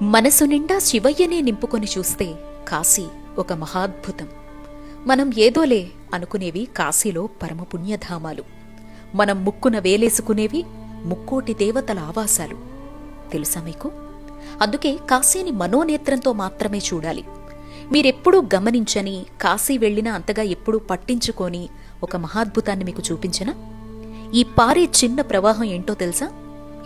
మనసు నిండా శివయ్యనే నింపుకొని చూస్తే కాశీ ఒక మహాద్భుతం. మనం ఏదోలే అనుకునేవి కాశీలో పరమపుణ్యధామాలు. మనం ముక్కున వేలేసుకునేవి ముక్కోటి దేవతల ఆవాసాలు. తెలుసా మీకు? అందుకే కాశీని మనోనేత్రంతో మాత్రమే చూడాలి. మీరెప్పుడూ గమనించని, కాశీ వెళ్లినా అంతగా ఎప్పుడూ పట్టించుకోని ఒక మహాద్భుతాన్ని మీకు చూపించనా? ఈ పారే చిన్న ప్రవాహం ఏంటో తెలుసా?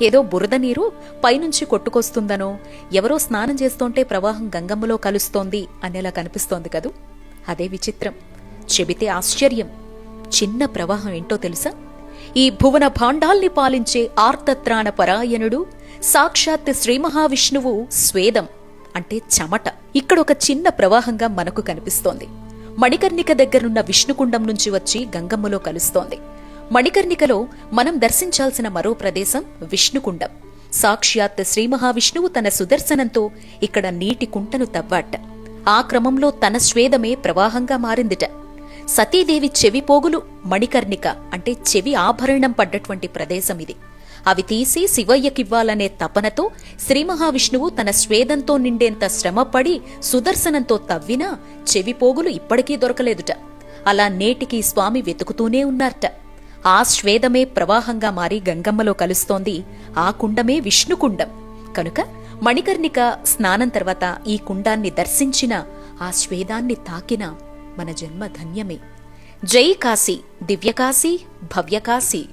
ఏదో బురద నీరు పైనుంచి కొట్టుకొస్తుందనో, ఎవరో స్నానం చేస్తోంటే ప్రవాహం గంగమ్మలో కలుస్తోంది అనేలా కనిపిస్తోంది కదూ. అదే విచిత్రం, చెబితే ఆశ్చర్యం. చిన్న ప్రవాహం ఏంటో తెలుసా? ఈ భువన భాండాల్ని పాలించే ఆర్తత్రాణ పరాయణుడు సాక్షాత్ శ్రీ మహావిష్ణువు స్వేదం అంటే చెమట ఇక్కడ ఒక చిన్న ప్రవాహంగా మనకు కనిపిస్తోంది. మణికర్ణిక దగ్గరున్న విష్ణుకుండం నుంచి వచ్చి గంగమ్మలో కలుస్తోంది. మణికర్ణికలో మనం దర్శించాల్సిన మరో ప్రదేశం విష్ణుకుండం. సాక్షాత్ శ్రీ మహావిష్ణువు తన సుదర్శనంతో ఇక్కడ నీటి కుంటను తవ్వాట. ఆ క్రమంలో తన స్వేదమే ప్రవాహంగా మారిందిట. సతీదేవి చెవిపోగులు మణికర్ణిక అంటే చెవి ఆభరణం పడ్డటువంటి ప్రదేశం ఇది. అవి తీసి శివయ్యకివ్వాలనే తపనతో శ్రీ మహావిష్ణువు తన స్వేదంతో నిండేంత శ్రమపడి సుదర్శనంతో తవ్వినా చెవిపోగులు ఇప్పటికీ దొరకలేదుట. అలా నేటికి స్వామి వెతుకుతూనే ఉన్నారట. ఆ స్వేదమే ప్రవాహంగా మారి గంగమ్మలో కలుస్తోంది. ఆ కుండమే విష్ణుకుండం. కనుక మణికర్ణిక స్నానం తర్వాత ఈ కుండాన్ని దర్శించిన, ఆ స్వేదాన్ని తాకిన మన జన్మ ధన్యమే. జై కాశీ, దివ్యకాశీ, భవ్యకాశీ.